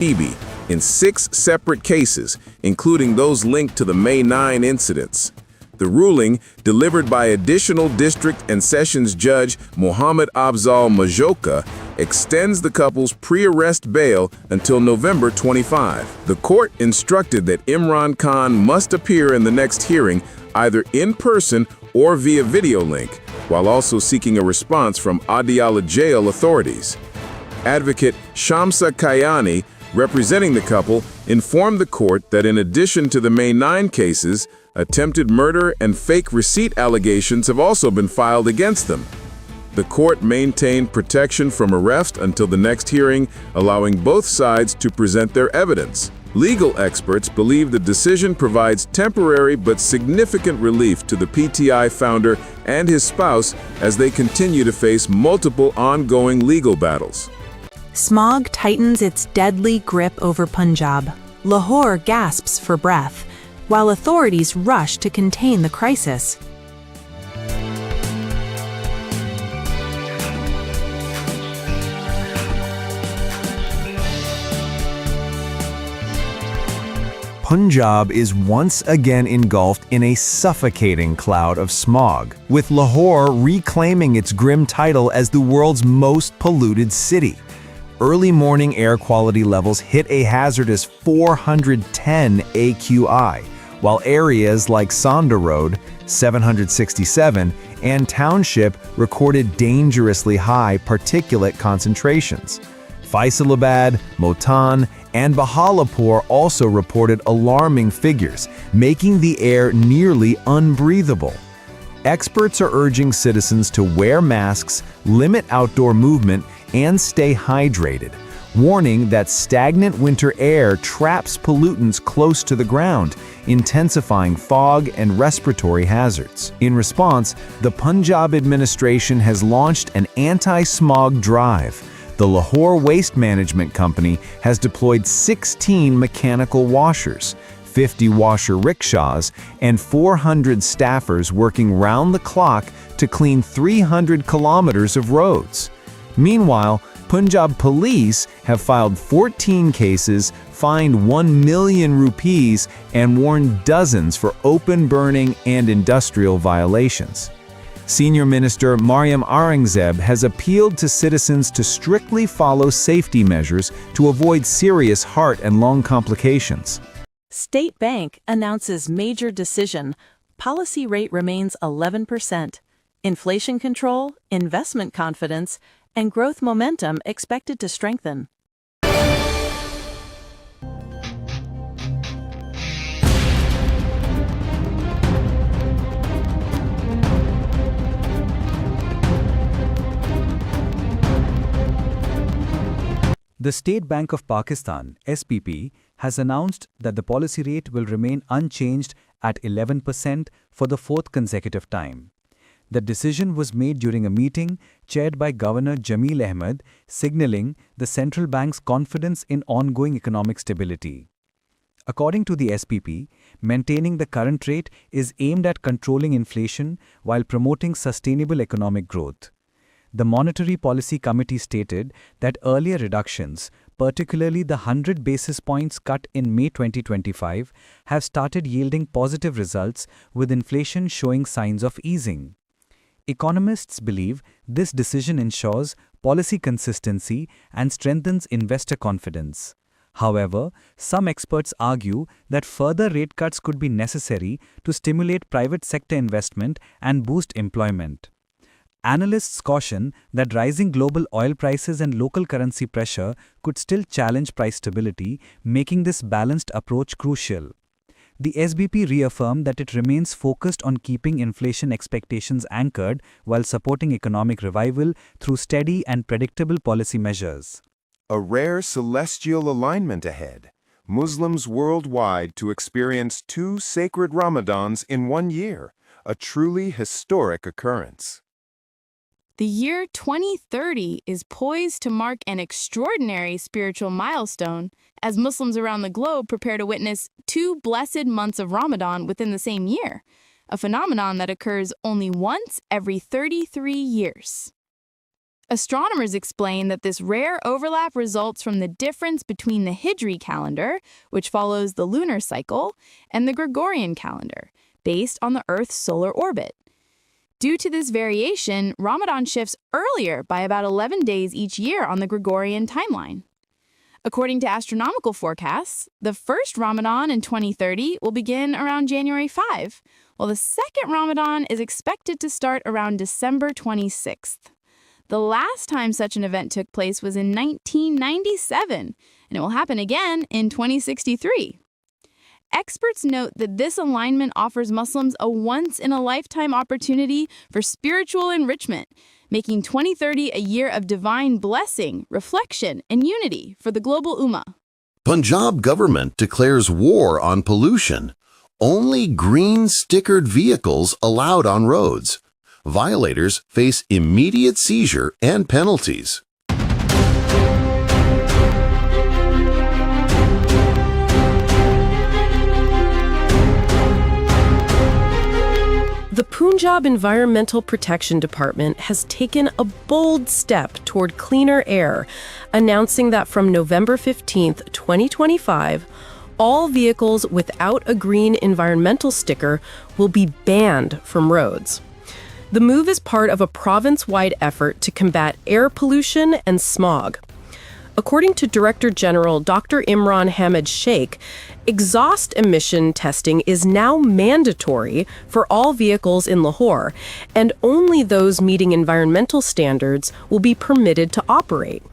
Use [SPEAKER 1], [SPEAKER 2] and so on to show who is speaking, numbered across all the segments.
[SPEAKER 1] Ibi in 6 separate cases, including those linked to the May 9 incidents. The ruling, delivered by additional district and sessions judge Mohammed Afzal Majoka, extends the couple's pre-arrest bail until November 25. The court instructed that Imran Khan must appear in the next hearing either in person or via video link, while also seeking a response from Adiala jail authorities. Advocate Shamsa Kayani, representing the couple, informed the court that in addition to the May 9 cases, attempted murder and fake receipt allegations have also been filed against them. The court maintained protection from arrest until the next hearing, allowing both sides to present their evidence. Legal experts believe the decision provides temporary but significant relief to the PTI founder and his spouse as they continue to face multiple ongoing legal battles.
[SPEAKER 2] Smog tightens its deadly grip over Punjab. Lahore gasps for breath, while authorities rush to contain the crisis.
[SPEAKER 3] Punjab is once again engulfed in a suffocating cloud of smog, with Lahore reclaiming its grim title as the world's most polluted city. Early morning air quality levels hit a hazardous 410 AQI, while areas like Sonda Road, 767, and Township recorded dangerously high particulate concentrations. Faisalabad, Multan, and Bahawalpur also reported alarming figures, making the air nearly unbreathable. Experts are urging citizens to wear masks, limit outdoor movement, and stay hydrated, warning that stagnant winter air traps pollutants close to the ground, intensifying fog and respiratory hazards. In response, the Punjab administration has launched an anti-smog drive. The Lahore Waste Management Company has deployed 16 mechanical washers, 50 washer rickshaws, and 400 staffers working round the clock to clean 300 kilometers of roads. Meanwhile, Punjab police have filed 14 cases, fined 1 million rupees, and warned dozens for open burning and industrial violations. Senior Minister Maryam Aurangzeb has appealed to citizens to strictly follow safety measures to avoid serious heart and lung complications.
[SPEAKER 4] State Bank announces major decision. Policy rate remains 11%. Inflation control, investment confidence, and growth momentum expected to strengthen.
[SPEAKER 5] The State Bank of Pakistan, SBP, has announced that the policy rate will remain unchanged at 11% for the 4th consecutive time. The decision was made during a meeting chaired by Governor Jameel Ahmed, signaling the central bank's confidence in ongoing economic stability. According to the SPP, maintaining the current rate is aimed at controlling inflation while promoting sustainable economic growth. The Monetary Policy Committee stated that earlier reductions, particularly the 100 basis points cut in May 2025, have started yielding positive results, with inflation showing signs of easing. Economists believe this decision ensures policy consistency and strengthens investor confidence. However, some experts argue that further rate cuts could be necessary to stimulate private sector investment and boost employment. Analysts caution that rising global oil prices and local currency pressure could still challenge price stability, making this balanced approach crucial. The SBP reaffirmed that it remains focused on keeping inflation expectations anchored while supporting economic revival through steady and predictable policy measures.
[SPEAKER 6] A rare celestial alignment ahead. Muslims worldwide to experience 2 sacred Ramadans in 1 year, a truly historic occurrence.
[SPEAKER 7] The year 2030 is poised to mark an extraordinary spiritual milestone as Muslims around the globe prepare to witness 2 blessed months of Ramadan within the same year, a phenomenon that occurs only once every 33 years. Astronomers explain that this rare overlap results from the difference between the Hijri calendar, which follows the lunar cycle, and the Gregorian calendar, based on the Earth's solar orbit. Due to this variation, Ramadan shifts earlier by about 11 days each year on the Gregorian timeline. According to astronomical forecasts, the first Ramadan in 2030 will begin around January 5, while the second Ramadan is expected to start around December 26th. The last time such an event took place was in 1997, and it will happen again in 2063. Experts note that this alignment offers Muslims a once-in-a-lifetime opportunity for spiritual enrichment, making 2030 a year of divine blessing, reflection, and unity for the global ummah.
[SPEAKER 8] Punjab government declares war on pollution. Only green stickered vehicles allowed on roads. Violators face immediate seizure and penalties.
[SPEAKER 9] The Punjab Environmental Protection Department has taken a bold step toward cleaner air, announcing that from November 15, 2025, all vehicles without a green environmental sticker will be banned from roads. The move is part of a province-wide effort to combat air pollution and smog. According to Director General Dr. Imran Hamid Sheikh, exhaust emission testing is now mandatory for all vehicles in Lahore, and only those meeting environmental standards will be permitted to operate.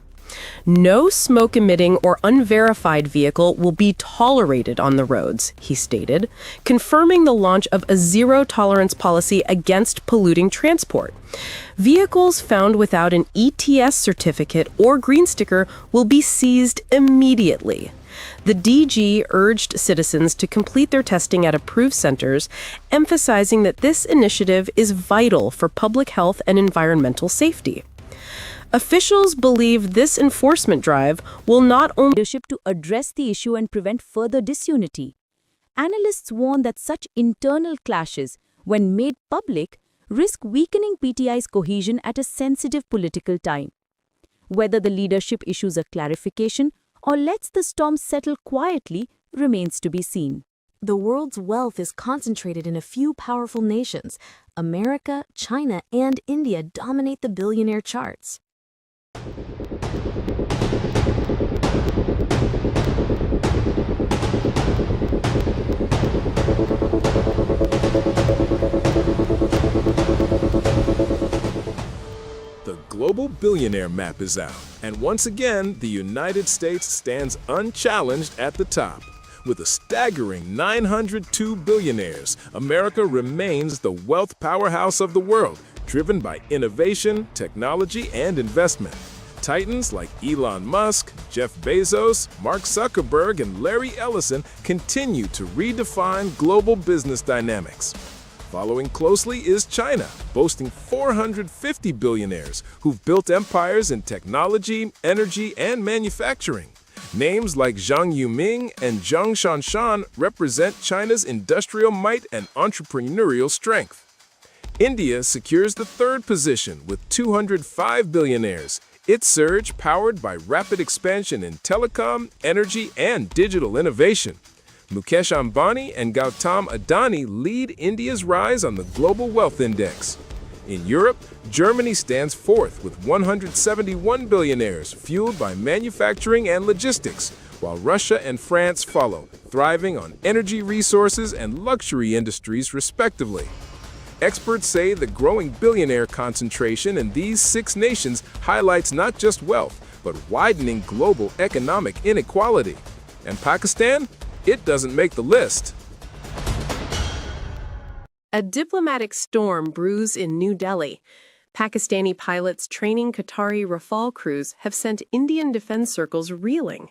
[SPEAKER 9] No smoke-emitting or unverified vehicle will be tolerated on the roads, he stated, confirming the launch of a zero-tolerance policy against polluting transport. Vehicles found without an ETS certificate or green sticker will be seized immediately. The DG urged citizens to complete their testing at approved centers, emphasizing that this initiative is vital for public health and environmental safety. Officials believe this enforcement drive will not only
[SPEAKER 10] leadership to address the issue and prevent further disunity. Analysts warn that such internal clashes, when made public, risk weakening PTI's cohesion at a sensitive political time. Whether the leadership issues a clarification or lets the storm settle quietly remains to be seen.
[SPEAKER 11] The world's wealth is concentrated in a few powerful nations. America, China, and India dominate the billionaire charts.
[SPEAKER 1] The global billionaire map is out, and once again, the United States stands unchallenged at the top. With a staggering 902 billionaires, America remains the wealth powerhouse of the world, driven by innovation, technology, and investment. Titans like Elon Musk, Jeff Bezos, Mark Zuckerberg, and Larry Ellison continue to redefine global business dynamics. Following closely is China, boasting 450 billionaires who've built empires in technology, energy, and manufacturing. Names like Zhang Yuming and Zhang Shanshan represent China's industrial might and entrepreneurial strength. India secures the third position with 205 billionaires, its surge powered by rapid expansion in telecom, energy, and digital innovation. Mukesh Ambani and Gautam Adani lead India's rise on the Global Wealth Index. In Europe, Germany stands fourth with 171 billionaires fueled by manufacturing and logistics, while Russia and France follow, thriving on energy resources and luxury industries respectively. Experts say the growing billionaire concentration in these 6 nations highlights not just wealth, but widening global economic inequality. And Pakistan? It doesn't make the list.
[SPEAKER 9] A diplomatic storm brews in New Delhi. Pakistani pilots training Qatari Rafale crews have sent Indian defense circles reeling.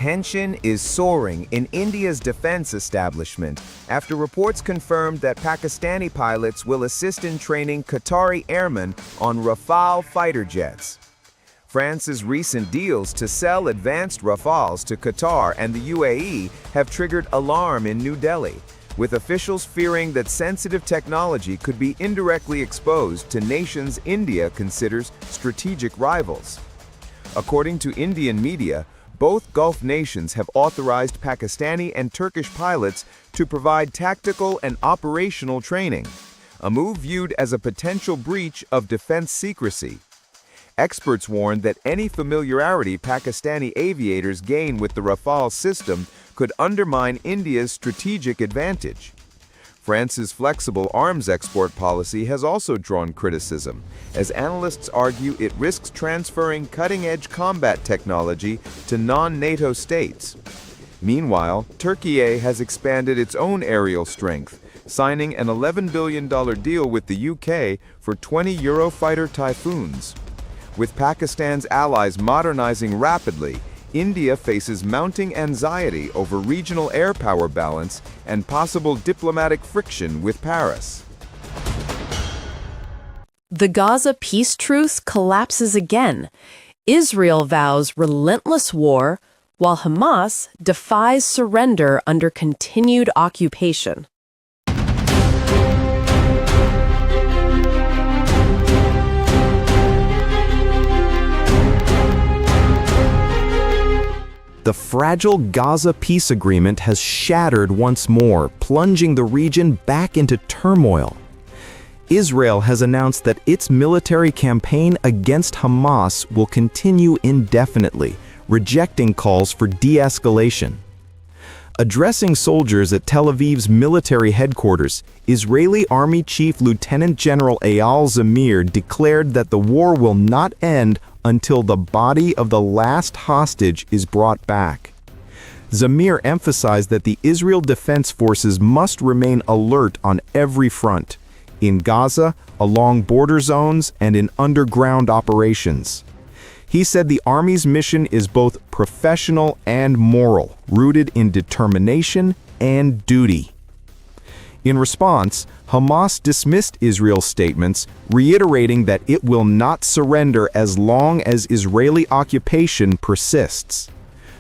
[SPEAKER 3] Tension is soaring in India's defense establishment after reports confirmed that Pakistani pilots will assist in training Qatari airmen on Rafale fighter jets.
[SPEAKER 12] France's recent deals to sell advanced Rafales to Qatar and the UAE have triggered alarm in New Delhi, with officials fearing that sensitive technology could be indirectly exposed to nations India considers strategic rivals. According to Indian media, both Gulf nations have authorized Pakistani and Turkish pilots to provide tactical and operational training, a move viewed as a potential breach of defense secrecy. Experts warned that any familiarity Pakistani aviators gain with the Rafale system could undermine India's strategic advantage. France's flexible arms export policy has also drawn criticism, as analysts argue it risks transferring cutting-edge combat technology to non-NATO states. Meanwhile, Turkey has expanded its own aerial strength, signing an $11 billion deal with the UK for 20 Eurofighter Typhoons. With Pakistan's allies modernizing rapidly, India faces mounting anxiety over regional air power balance and possible diplomatic friction with Paris.
[SPEAKER 9] The Gaza peace truce collapses again. Israel vows relentless war, while Hamas defies surrender under continued occupation.
[SPEAKER 3] The fragile Gaza peace agreement has shattered once more, plunging the region back into turmoil. Israel has announced that its military campaign against Hamas will continue indefinitely, rejecting calls for de-escalation. Addressing soldiers at Tel Aviv's military headquarters, Israeli Army Chief Lieutenant General Eyal Zamir declared that the war will not end until the body of the last hostage is brought back. Zamir emphasized that the Israel Defense Forces must remain alert on every front, in Gaza, along border zones, and in underground operations. He said the Army's mission is both professional and moral, rooted in determination and duty. In response, Hamas dismissed Israel's statements, reiterating that it will not surrender as long as Israeli occupation persists.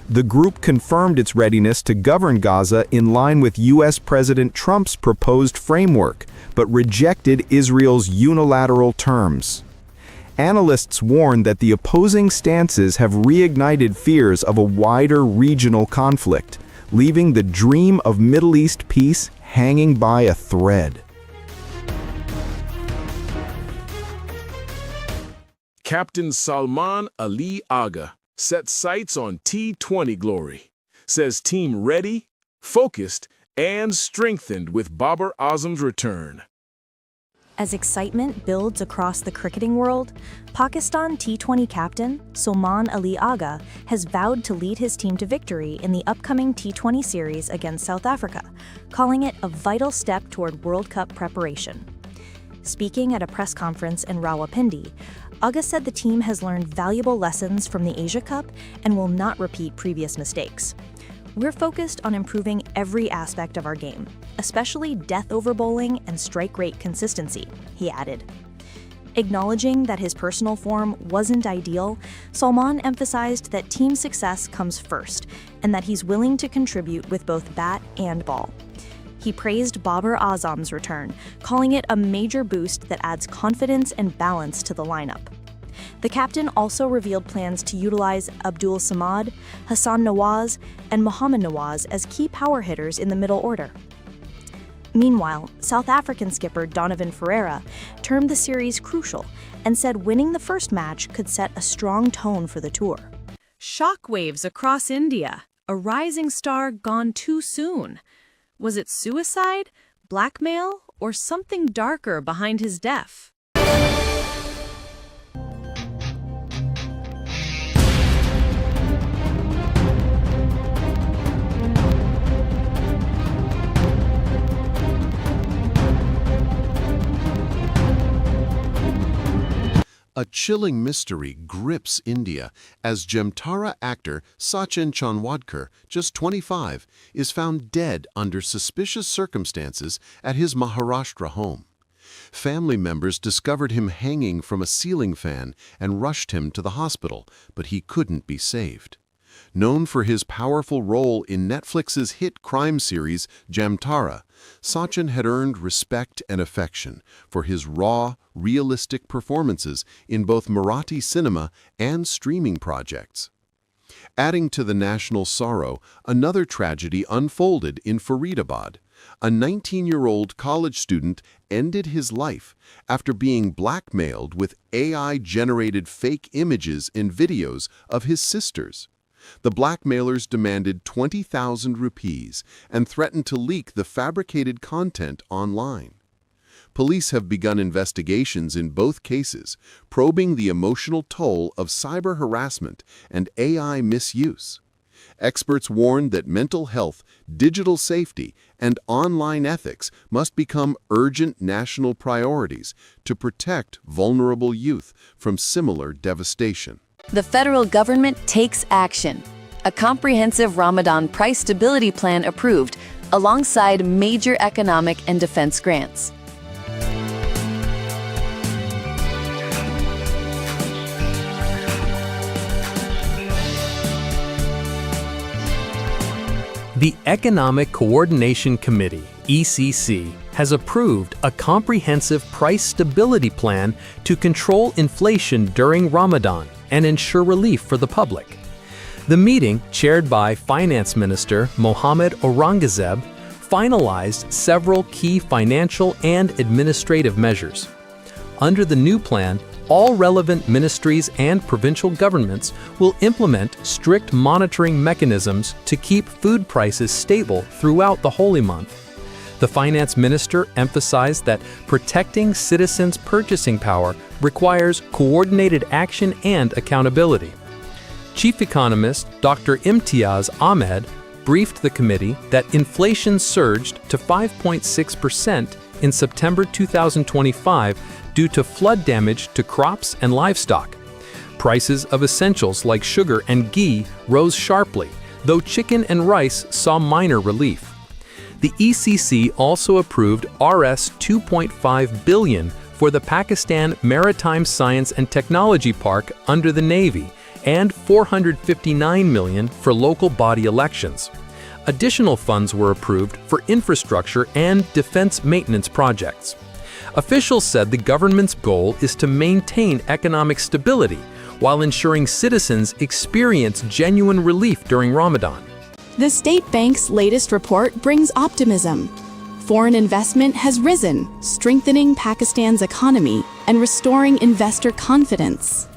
[SPEAKER 3] The group confirmed its readiness to govern Gaza in line with U.S. President Trump's proposed framework, but rejected Israel's unilateral terms. Analysts warn that the opposing stances have reignited fears of a wider regional conflict, leaving the dream of Middle East peace hanging by a thread.
[SPEAKER 1] Captain Salman Ali Agha sets sights on T20 glory, says team ready, focused, and strengthened with Babar Azam's return.
[SPEAKER 11] As excitement builds across the cricketing world, Pakistan T20 captain Salman Ali Agha has vowed to lead his team to victory in the upcoming T20 series against South Africa, calling it a vital step toward World Cup preparation. Speaking at a press conference in Rawalpindi, Agha said the team has learned valuable lessons from the Asia Cup and will not repeat previous mistakes. We're focused on improving every aspect of our game, especially death over bowling and strike rate consistency, he added. Acknowledging that his personal form wasn't ideal, Salman emphasized that team success comes first and that he's willing to contribute with both bat and ball. He praised Babar Azam's return, calling it a major boost that adds confidence and balance to the lineup. The captain also revealed plans to utilize Abdul Samad, Hassan Nawaz, and Mohammad Nawaz as key power hitters in the middle order. Meanwhile, South African skipper Donovan Ferreira termed the series crucial and said winning the first match could set a strong tone for the tour.
[SPEAKER 2] Shockwaves across India. A rising star gone too soon. Was it suicide, blackmail, or something darker behind his death?
[SPEAKER 8] A chilling mystery grips India as Jamtara actor Sachin Chanwadkar, just 25, is found dead under suspicious circumstances at his Maharashtra home. Family members discovered him hanging from a ceiling fan and rushed him to the hospital, but he couldn't be saved. Known for his powerful role in Netflix's hit crime series Jamtara, Sachin had earned respect and affection for his raw, realistic performances in both Marathi cinema and streaming projects. Adding to the national sorrow, another tragedy unfolded in Faridabad. A 19-year-old college student ended his life after being blackmailed with AI-generated fake images and videos of his sisters. The blackmailers demanded 20,000 rupees and threatened to leak the fabricated content online. Police have begun investigations in both cases, probing the emotional toll of cyber harassment and AI misuse. Experts warn that mental health, digital safety, and online ethics must become urgent national priorities to protect vulnerable youth from similar devastation.
[SPEAKER 13] The federal government takes action. A comprehensive Ramadan price stability plan approved, alongside major economic and defense grants.
[SPEAKER 14] The Economic Coordination Committee, ECC, has approved a comprehensive price stability plan to control inflation during Ramadan and ensure relief for the public. The meeting, chaired by Finance Minister Mohammad Aurangzeb, finalized several key financial and administrative measures. Under the new plan, all relevant ministries and provincial governments will implement strict monitoring mechanisms to keep food prices stable throughout the holy month. The finance minister emphasized that protecting citizens' purchasing power requires coordinated action and accountability. Chief economist Dr. Imtiaz Ahmed briefed the committee that inflation surged to 5.6% in September 2025 due to flood damage to crops and livestock. Prices of essentials like sugar and ghee rose sharply, though chicken and rice saw minor relief. The ECC also approved Rs 2.5 billion for the Pakistan Maritime Science and Technology Park under the Navy and 459 million for local body elections. Additional funds were approved for infrastructure and defense maintenance projects. Officials said the government's goal is to maintain economic stability while ensuring citizens experience genuine relief during Ramadan.
[SPEAKER 7] The State Bank's latest report brings optimism. Foreign investment has risen, strengthening Pakistan's economy and restoring investor confidence.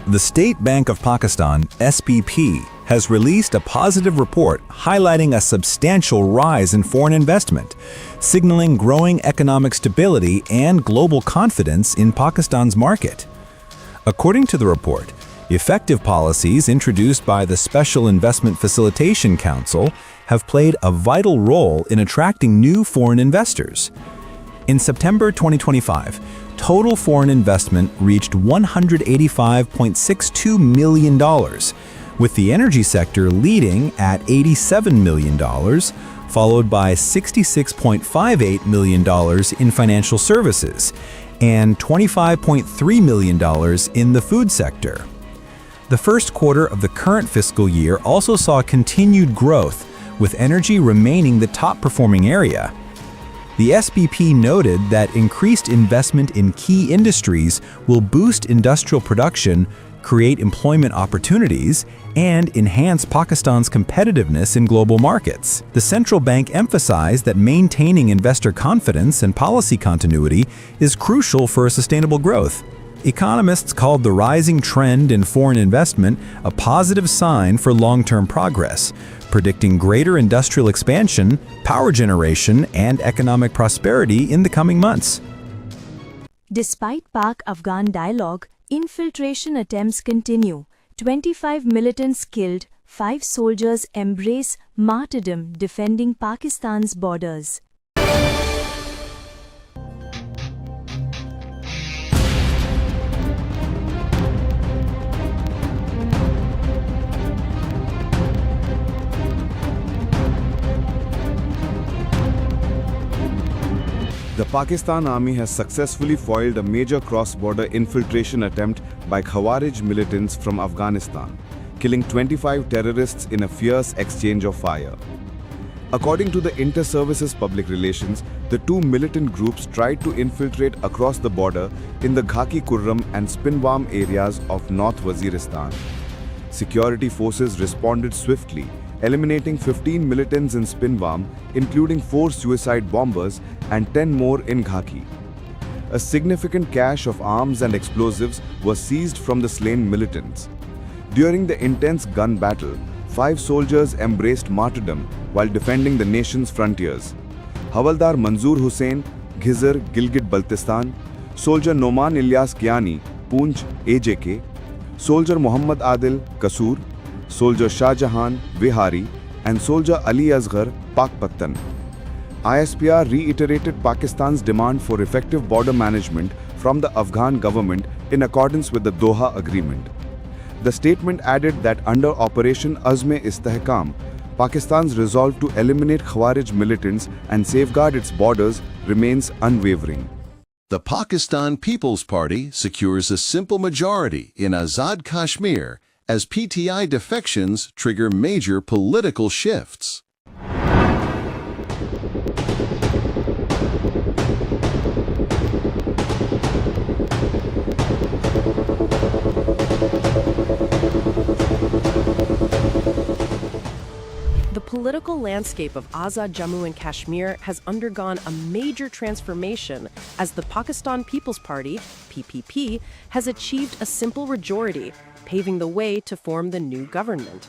[SPEAKER 3] The State Bank of Pakistan, SBP, has released a positive report highlighting a substantial rise in foreign investment, signaling growing economic stability and global confidence in Pakistan's market. According to the report, effective policies introduced by the Special Investment Facilitation Council have played a vital role in attracting new foreign investors. In September 2025, total foreign investment reached $185.62 million, with the energy sector leading at $87 million, followed by $66.58 million in financial services and $25.3 million in the food sector. The first quarter of the current fiscal year also saw continued growth, with energy remaining the top-performing area. The SBP noted that increased investment in key industries will boost industrial production, create employment opportunities, and enhance Pakistan's competitiveness in global markets. The central bank emphasized that maintaining investor confidence and policy continuity is crucial for sustainable growth. Economists called the rising trend in foreign investment a positive sign for long-term progress, predicting greater industrial expansion, power generation, and economic prosperity in the coming months.
[SPEAKER 10] Despite Pak-Afghan dialogue, infiltration attempts continue. 25 militants killed, 5 soldiers embrace martyrdom defending Pakistan's borders.
[SPEAKER 15] Pakistan Army has successfully foiled a major cross-border infiltration attempt by Khawarij militants from Afghanistan, killing 25 terrorists in a fierce exchange of fire. According to the Inter-Services Public Relations, the two militant groups tried to infiltrate across the border in the Ghaki Kurram and Spinwam areas of North Waziristan. Security forces responded swiftly, eliminating 15 militants in Spinwam, including 4 suicide bombers and 10 more in Ghaki. A significant cache of arms and explosives was seized from the slain militants. During the intense gun battle, 5 soldiers embraced martyrdom while defending the nation's frontiers. Havaldar Manzoor Hussain, Ghizar, Gilgit-Baltistan; soldier Noman Ilyas Kiani, Poonch, AJK; soldier Muhammad Adil, Kasur; soldier Shah Jahan, Vihari; and soldier Ali Asghar, Pakpattan. ISPR reiterated Pakistan's demand for effective border management from the Afghan government in accordance with the Doha Agreement. The statement added that under Operation Azm-e-Istehkam, Pakistan's resolve to eliminate Khawarij militants and safeguard its borders remains unwavering.
[SPEAKER 8] The Pakistan People's Party secures a simple majority in Azad Kashmir as PTI defections trigger major political shifts.
[SPEAKER 9] The political landscape of Azad Jammu and Kashmir has undergone a major transformation as the Pakistan People's Party, PPP, has achieved a simple majority, paving the way to form the new government.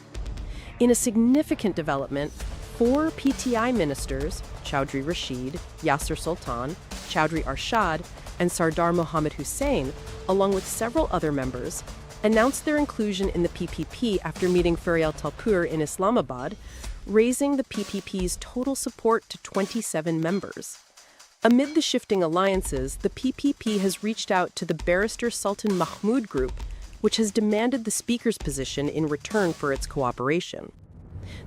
[SPEAKER 9] In a significant development, 4 PTI ministers, Chowdhury Rashid, Yasir Sultan, Chowdhury Arshad, and Sardar Mohammad Hussain, along with several other members, announced their inclusion in the PPP after meeting Faryal Talpur in Islamabad, raising the PPP's total support to 27 members. Amid the shifting alliances, the PPP has reached out to the Barrister Sultan Mahmood Group, which has demanded the Speaker's position in return for its cooperation.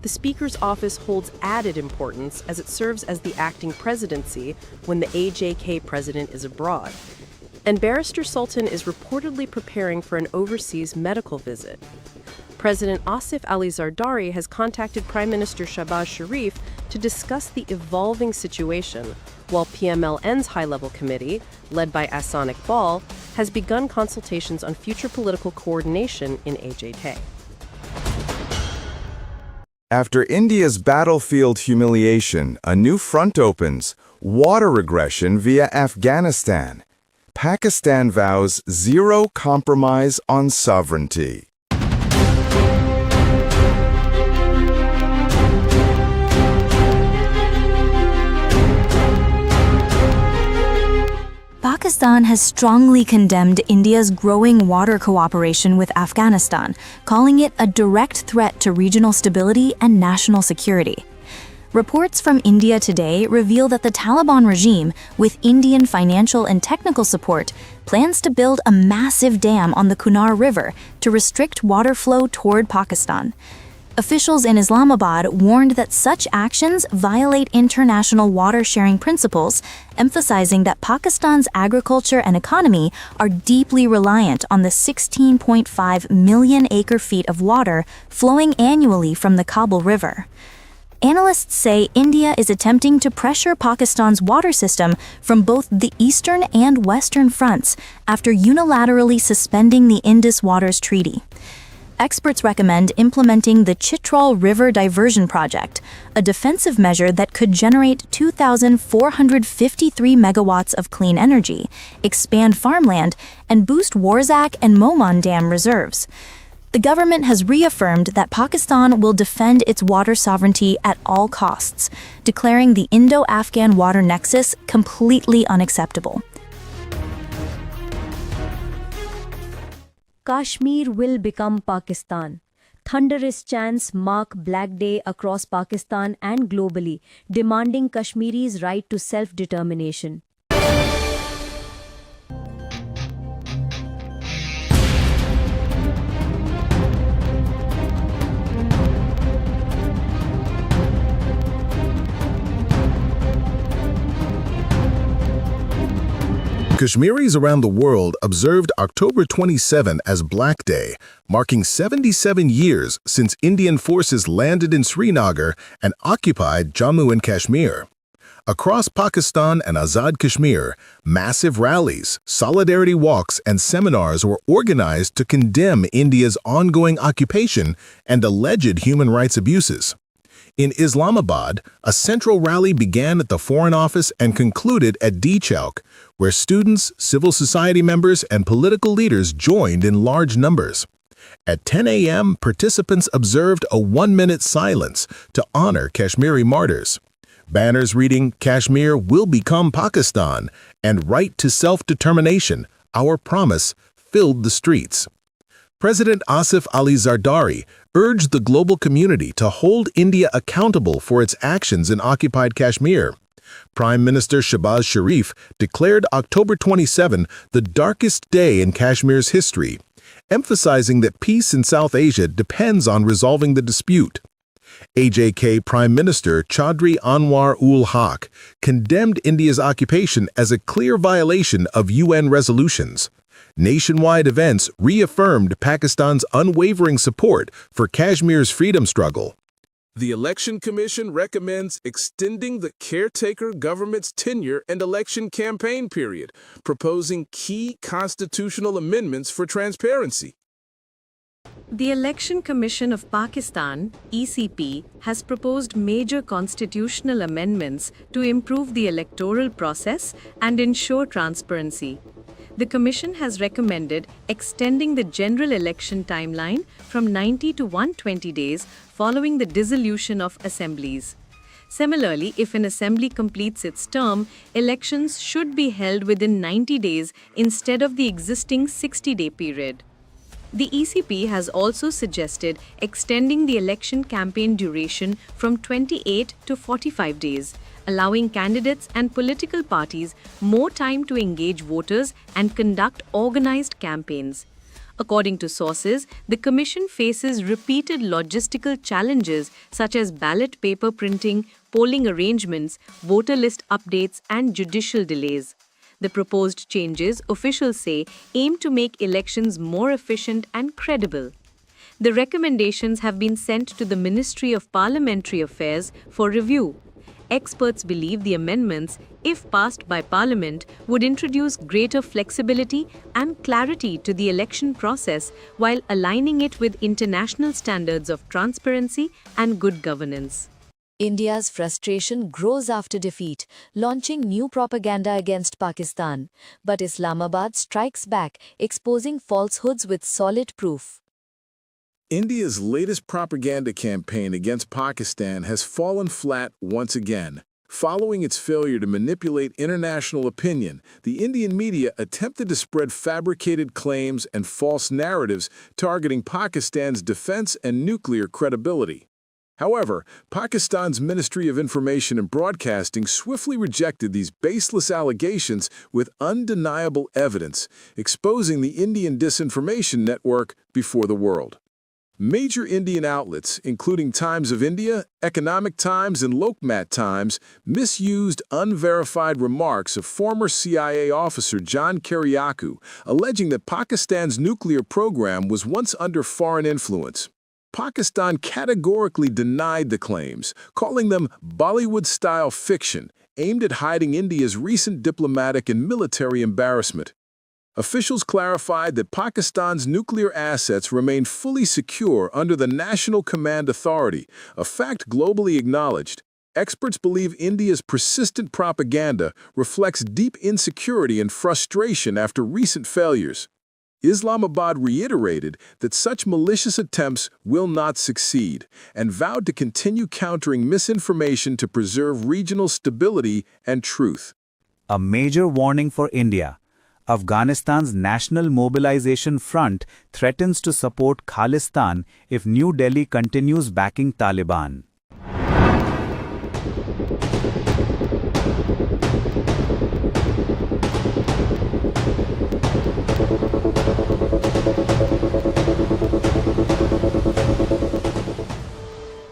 [SPEAKER 9] The Speaker's office holds added importance as it serves as the acting presidency when the AJK president is abroad. And Barrister Sultan is reportedly preparing for an overseas medical visit. President Asif Ali Zardari has contacted Prime Minister Shahbaz Sharif to discuss the evolving situation, while PMLN's high-level committee, led by Ahsan Iqbal, has begun consultations on future political coordination in AJK.
[SPEAKER 6] After India's battlefield humiliation, a new front opens: water regression via Afghanistan. Pakistan vows zero compromise on sovereignty.
[SPEAKER 11] Pakistan has strongly condemned India's growing water cooperation with Afghanistan, calling it a direct threat to regional stability and national security. Reports from India Today reveal that the Taliban regime, with Indian financial and technical support, plans to build a massive dam on the Kunar River to restrict water flow toward Pakistan. Officials in Islamabad warned that such actions violate international water-sharing principles, emphasizing that Pakistan's agriculture and economy are deeply reliant on the 16.5 million acre-feet of water flowing annually from the Kabul River. Analysts say India is attempting to pressure Pakistan's water system from both the eastern and western fronts after unilaterally suspending the Indus Waters Treaty. Experts recommend implementing the Chitral River Diversion Project, a defensive measure that could generate 2,453 megawatts of clean energy, expand farmland, and boost Warzak and Moman Dam reserves. The government has reaffirmed that Pakistan will defend its water sovereignty at all costs, declaring the Indo-Afghan water nexus completely unacceptable.
[SPEAKER 10] Kashmir will become Pakistan. Thunderous chants mark Black Day across Pakistan and globally, demanding Kashmiris' right to self-determination.
[SPEAKER 16] Kashmiris around the world observed October 27 as Black Day, marking 77 years since Indian forces landed in Srinagar and occupied Jammu and Kashmir. Across Pakistan and Azad Kashmir, massive rallies, solidarity walks, and seminars were organized to condemn India's ongoing occupation and alleged human rights abuses. In Islamabad, a central rally began at the Foreign Office and concluded at D Chowk, where students, civil society members, and political leaders joined in large numbers. At 10 a.m., participants observed a 1-minute silence to honor Kashmiri martyrs. Banners reading "Kashmir will become Pakistan" and "Right to Self-Determination, Our Promise" filled the streets. President Asif Ali Zardari urged the global community to hold India accountable for its actions in occupied Kashmir. Prime Minister Shehbaz Sharif declared October 27 the darkest day in Kashmir's history, emphasizing that peace in South Asia depends on resolving the dispute. AJK Prime Minister Chaudhry Anwar ul Haq condemned India's occupation as a clear violation of UN resolutions. Nationwide events reaffirmed Pakistan's unwavering support for Kashmir's freedom struggle.
[SPEAKER 1] The Election Commission recommends extending the caretaker government's tenure and election campaign period, proposing key constitutional amendments for transparency.
[SPEAKER 2] The Election Commission of Pakistan, ECP, has proposed major constitutional amendments to improve the electoral process and ensure transparency. The Commission has recommended extending the general election timeline from 90 to 120 days following the dissolution of assemblies. Similarly, if an assembly completes its term, elections should be held within 90 days instead of the existing 60-day period. The ECP has also suggested extending the election campaign duration from 28 to 45 days, allowing candidates and political parties more time to engage voters and conduct organized campaigns. According to sources, the Commission faces repeated logistical challenges such as ballot paper printing, polling arrangements, voter list updates, and judicial delays. The proposed changes, officials say, aim to make elections more efficient and credible. The recommendations have been sent to the Ministry of Parliamentary Affairs for review. Experts believe the amendments, if passed by Parliament, would introduce greater flexibility and clarity to the election process while aligning it with international standards of transparency and good governance.
[SPEAKER 17] India's frustration grows after defeat, launching new propaganda against Pakistan. But Islamabad strikes back, exposing falsehoods with solid proof.
[SPEAKER 1] India's latest propaganda campaign against Pakistan has fallen flat once again. Following its failure to manipulate international opinion, the Indian media attempted to spread fabricated claims and false narratives targeting Pakistan's defense and nuclear credibility. However, Pakistan's Ministry of Information and Broadcasting swiftly rejected these baseless allegations with undeniable evidence, exposing the Indian disinformation network before the world. Major Indian outlets, including Times of India, Economic Times, and Lokmat Times, misused unverified remarks of former CIA officer John Kiriakou, alleging that Pakistan's nuclear program was once under foreign influence. Pakistan categorically denied the claims, calling them Bollywood-style fiction aimed at hiding India's recent diplomatic and military embarrassment. Officials clarified that Pakistan's nuclear assets remain fully secure under the National Command Authority, a fact globally acknowledged. Experts believe India's persistent propaganda reflects deep insecurity and frustration after recent failures. Islamabad reiterated that such malicious attempts will not succeed and vowed to continue countering misinformation to preserve regional stability and truth.
[SPEAKER 18] A major warning for India. Afghanistan's National Mobilization Front threatens to support Khalistan if New Delhi continues backing Taliban.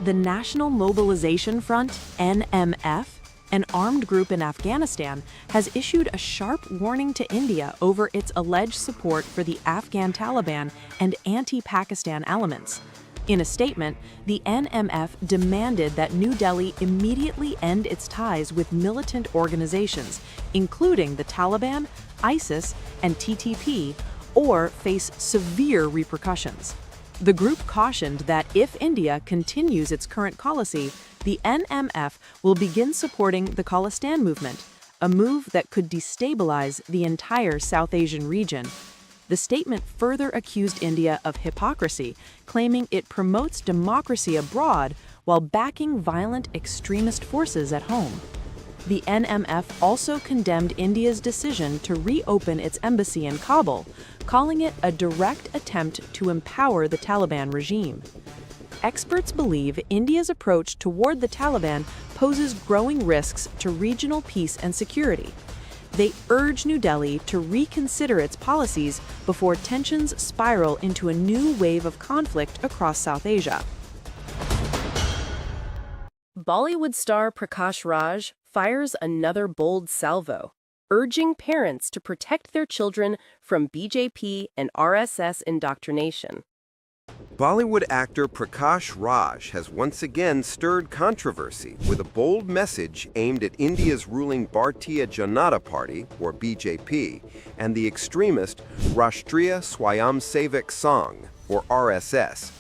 [SPEAKER 4] The National Mobilization Front, NMF, an armed group in Afghanistan, has issued a sharp warning to India over its alleged support for the Afghan Taliban and anti-Pakistan elements. In a statement, the NMF demanded that New Delhi immediately end its ties with militant organizations, including the Taliban, ISIS, and TTP, or face severe repercussions. The group cautioned that if India continues its current policy, the NMF will begin supporting the Khalistan movement, a move that could destabilize the entire South Asian region. The statement further accused India of hypocrisy, claiming it promotes democracy abroad while backing violent extremist forces at home. The NMF also condemned India's decision to reopen its embassy in Kabul, calling it a direct attempt to empower the Taliban regime. Experts believe India's approach toward the Taliban poses growing risks to regional peace and security. They urge New Delhi to reconsider its policies before tensions spiral into a new wave of conflict across South Asia.
[SPEAKER 9] Bollywood star Prakash Raj fires another bold salvo, urging parents to protect their children from BJP and RSS indoctrination.
[SPEAKER 19] Bollywood actor Prakash Raj has once again stirred controversy with a bold message aimed at India's ruling Bharatiya Janata Party, or BJP, and the extremist Rashtriya Swayamsevak Sangh, or RSS.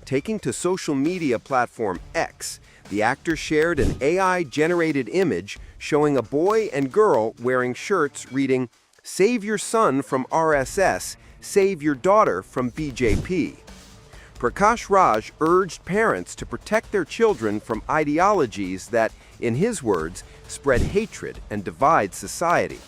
[SPEAKER 19] Taking to social media platform X, the actor shared an AI-generated image showing a boy and girl wearing shirts reading, "Save your son from RSS, save your daughter from BJP." Prakash Raj urged parents to protect their children from ideologies that, in his words, spread hatred and divide society.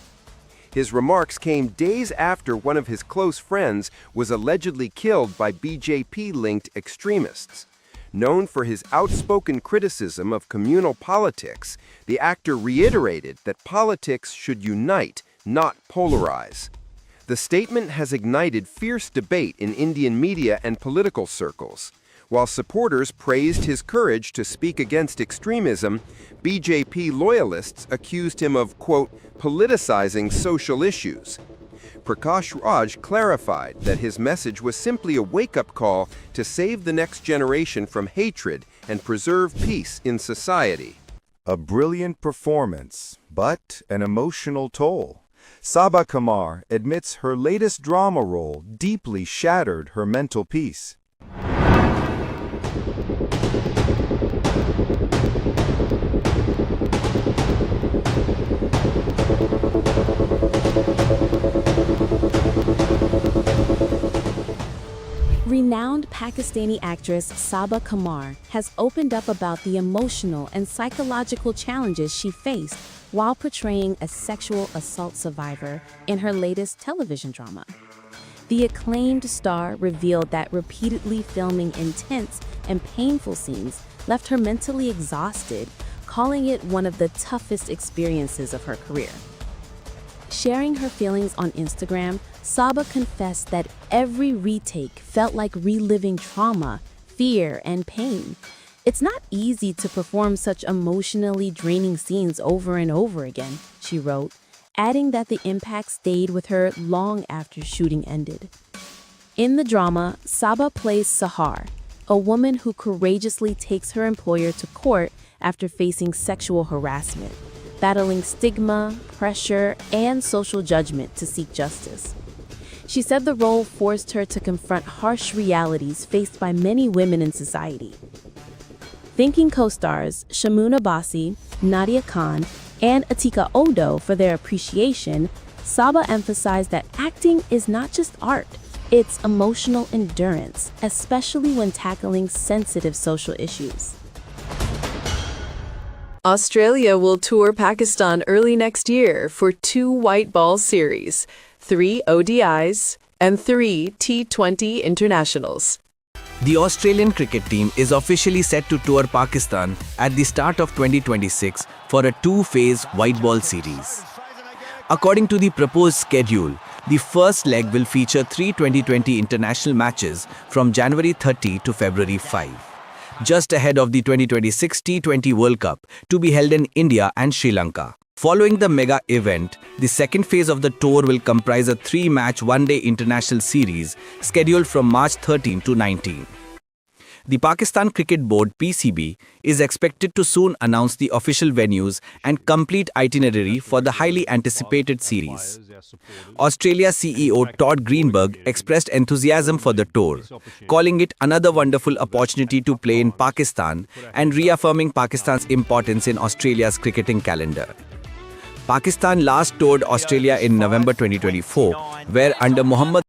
[SPEAKER 19] His remarks came days after one of his close friends was allegedly killed by BJP-linked extremists. Known for his outspoken criticism of communal politics, the actor reiterated that politics should unite, not polarize. The statement has ignited fierce debate in Indian media and political circles. While supporters praised his courage to speak against extremism, BJP loyalists accused him of, quote, politicizing social issues. Prakash Raj clarified that his message was simply a wake-up call to save the next generation from hatred and preserve peace in society.
[SPEAKER 6] A brilliant performance, but an emotional toll. Saba Kamar admits her latest drama role deeply shattered her mental peace.
[SPEAKER 10] Renowned Pakistani actress Saba Kamar has opened up about the emotional and psychological challenges she faced while portraying a sexual assault survivor in her latest television drama. The acclaimed star revealed that repeatedly filming intense and painful scenes left her mentally exhausted, calling it one of the toughest experiences of her career. Sharing her feelings on Instagram, Saba confessed that every retake felt like reliving trauma, fear, and pain. It's not easy to perform such emotionally draining scenes over and over again, she wrote, adding that the impact stayed with her long after shooting ended. In the drama, Saba plays Sahar, a woman who courageously takes her employer to court after facing sexual harassment, battling stigma, pressure, and social judgment to seek justice. She said the role forced her to confront harsh realities faced by many women in society. Thanking co-stars Shamoon Abbasi, Nadia Khan, and Atika Odo for their appreciation, Saba emphasized that acting is not just art, it's emotional endurance, especially when tackling sensitive social issues.
[SPEAKER 2] Australia will tour Pakistan early next year for 2 white ball series, 3 ODIs, and 3 T20 internationals.
[SPEAKER 20] The Australian cricket team is officially set to tour Pakistan at the start of 2026 for a 2-phase white ball series. According to the proposed schedule, the first leg will feature 3 2020 international matches from January 30 to February 5. just ahead of the 2026 T20 World Cup to be held in India and Sri Lanka. Following the mega event, the second phase of the tour will comprise a 3-match one-day international series scheduled from March 13 to 19. The Pakistan Cricket Board (PCB) is expected to soon announce the official venues and complete itinerary for the highly anticipated series. Australia CEO Todd Greenberg expressed enthusiasm for the tour, calling it another wonderful opportunity to play in Pakistan and reaffirming Pakistan's importance in Australia's cricketing calendar. Pakistan last toured Australia in November 2024, where under Mohammad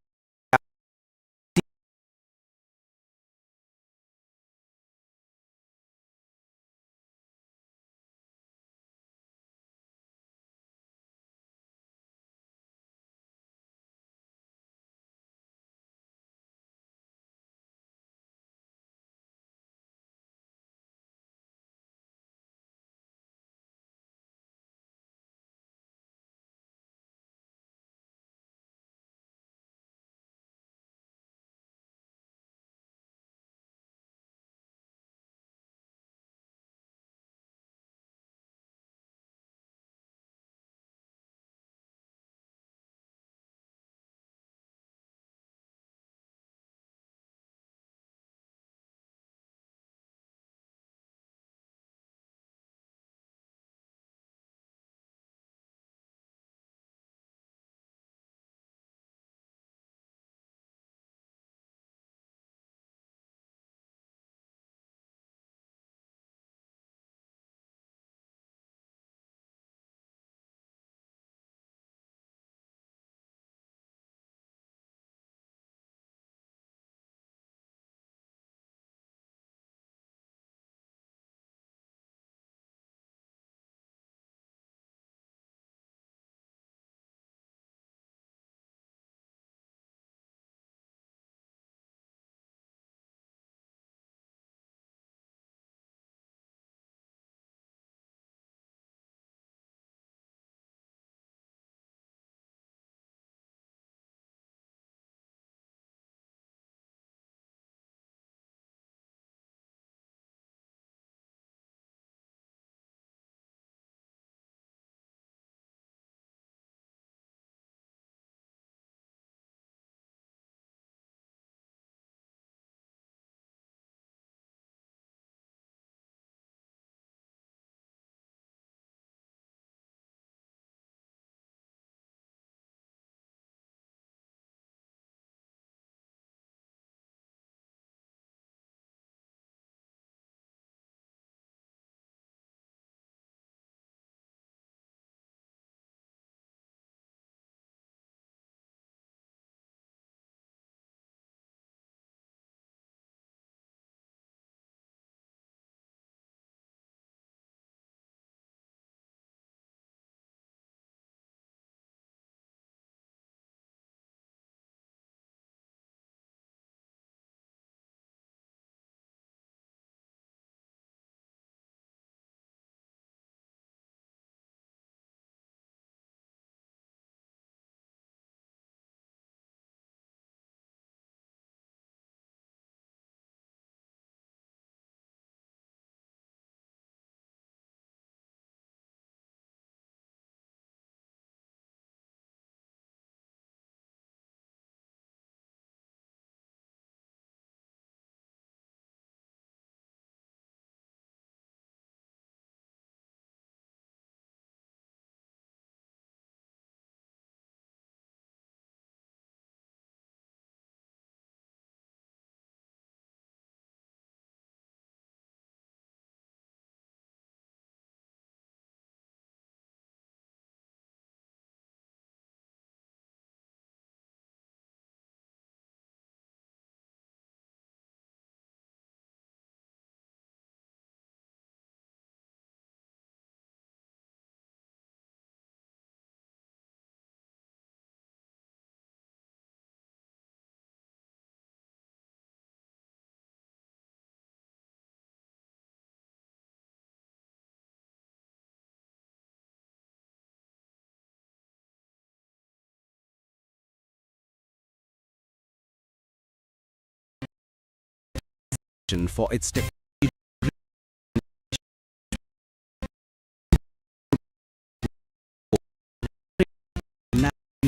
[SPEAKER 20] for its technology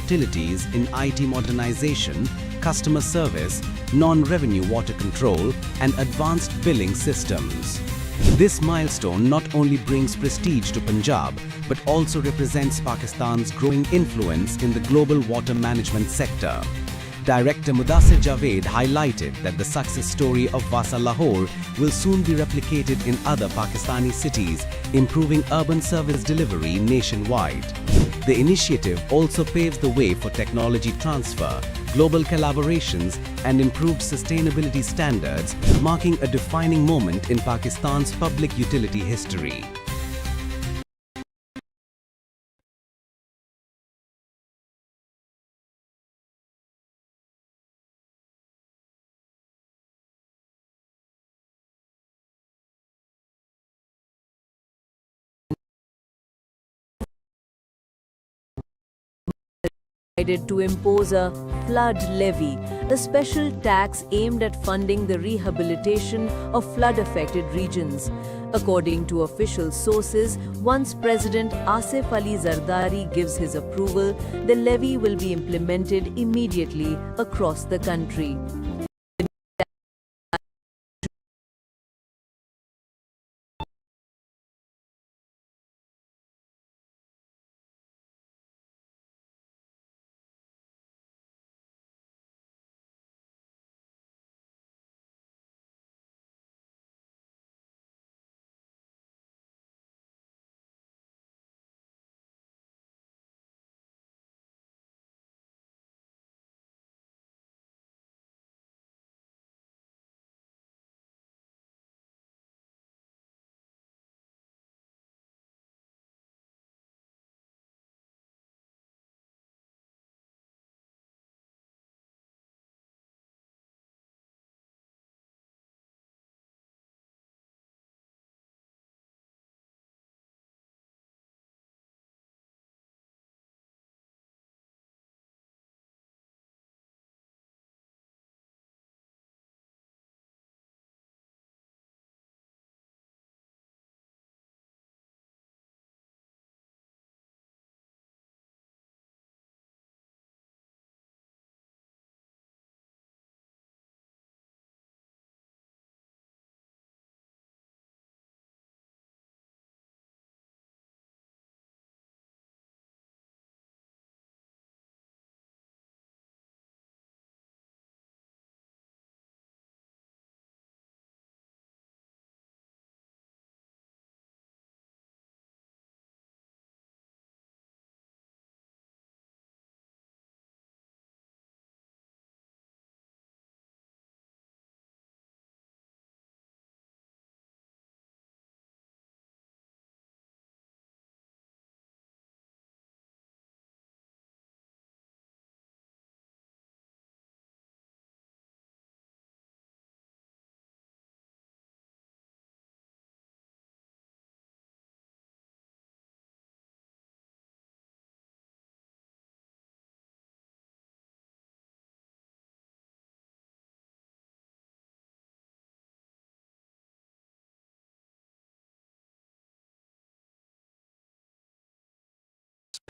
[SPEAKER 21] utilities in IT modernization, customer service, non-revenue water control, and advanced billing systems. This milestone not only brings prestige to Punjab, but also represents Pakistan's growing influence in the global water management sector. Director Mudassir Javed highlighted that the success story of Vasa Lahore will soon be replicated in other Pakistani cities, improving urban service delivery nationwide. The initiative also paves the way for technology transfer, global collaborations, and improved sustainability standards, marking a defining moment in Pakistan's public utility history.
[SPEAKER 17] To impose a flood levy, a special tax aimed at funding the rehabilitation of flood-affected regions. According to official sources, once President Asif Ali Zardari gives his approval, the levy will be implemented immediately across the country.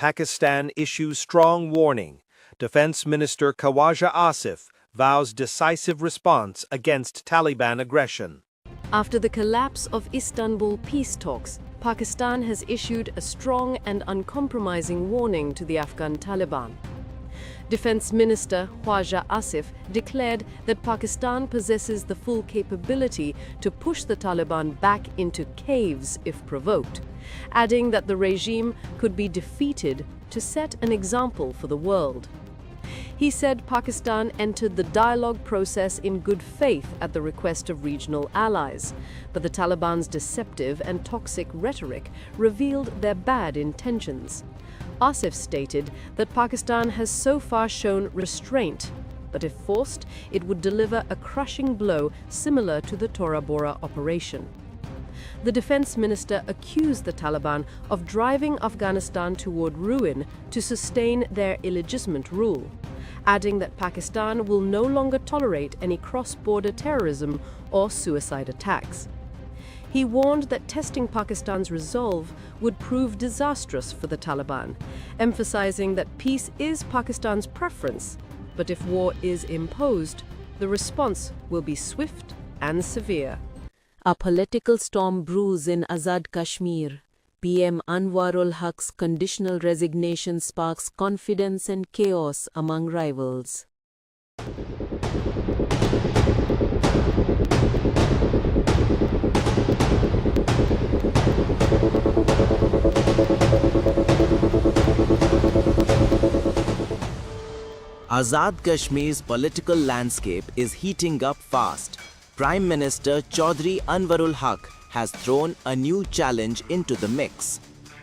[SPEAKER 22] Pakistan issues strong warning. Defense Minister Khawaja Asif vows decisive response against Taliban aggression.
[SPEAKER 9] After the collapse of Istanbul peace talks, Pakistan has issued a strong and uncompromising warning to the Afghan Taliban. Defense Minister Khawaja Asif declared that Pakistan possesses the full capability to push the Taliban back into caves if provoked, adding that the regime could be defeated to set an example for the world. He said Pakistan entered the dialogue process in good faith at the request of regional allies, but the Taliban's deceptive and toxic rhetoric revealed their bad intentions. Asif stated that Pakistan has so far shown restraint, but if forced, it would deliver a crushing blow similar to the Tora Bora operation. The defense minister accused the Taliban of driving Afghanistan toward ruin to sustain their illegitimate rule, adding that Pakistan will no longer tolerate any cross-border terrorism or suicide attacks. He warned that testing Pakistan's resolve would prove disastrous for the Taliban, emphasizing that peace is Pakistan's preference, but if war is imposed, the response will be swift and severe.
[SPEAKER 17] A political storm brews in Azad Kashmir. PM Anwarul Haque's conditional resignation sparks confidence and chaos among rivals.
[SPEAKER 20] Azad Kashmir's political landscape is heating up fast. Prime Minister Chaudhry Anwarul Haque has thrown a new challenge into the mix,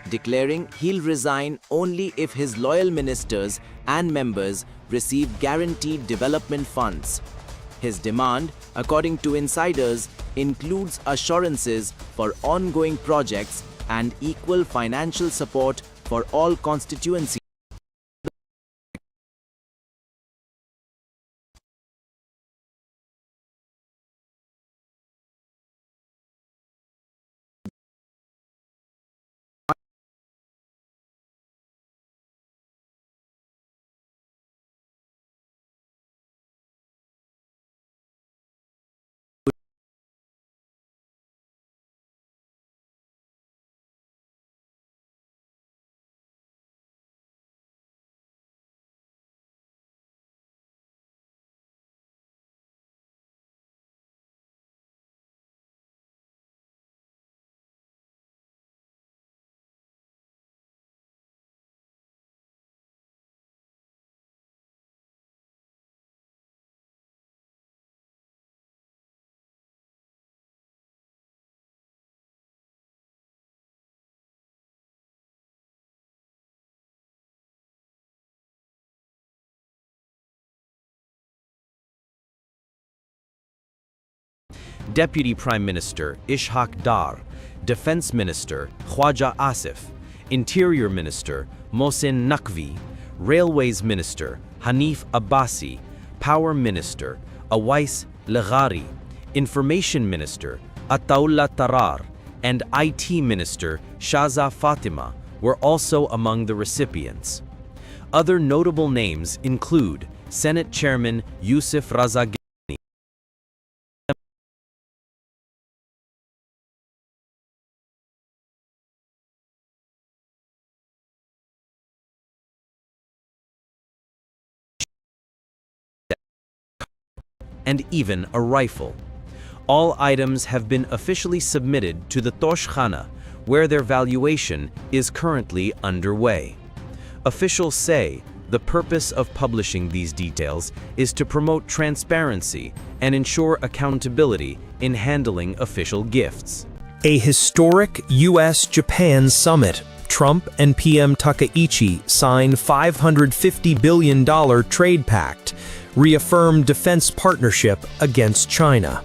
[SPEAKER 20] declaring he'll resign only if his loyal ministers and members receive guaranteed development funds. His demand, according to insiders, includes assurances for ongoing projects and equal financial support for all constituencies. Deputy Prime Minister Ishaq Dar, Defense Minister Khwaja Asif, Interior Minister Mohsin Naqvi, Railways Minister Hanif Abbasi, Power Minister Awais Laghari, Information Minister Ataullah Tarar, and IT Minister Shaza Fatima were also among the recipients. Other notable names include Senate Chairman Yusuf Raza and even a rifle. All items have been officially submitted to the Tosh Khana, where their valuation is currently underway. Officials say the purpose of publishing these details is to promote transparency and ensure accountability in handling official gifts.
[SPEAKER 5] A historic U.S.-Japan summit. Trump and PM Takaichi sign $550 billion trade pact, reaffirm defense partnership against China.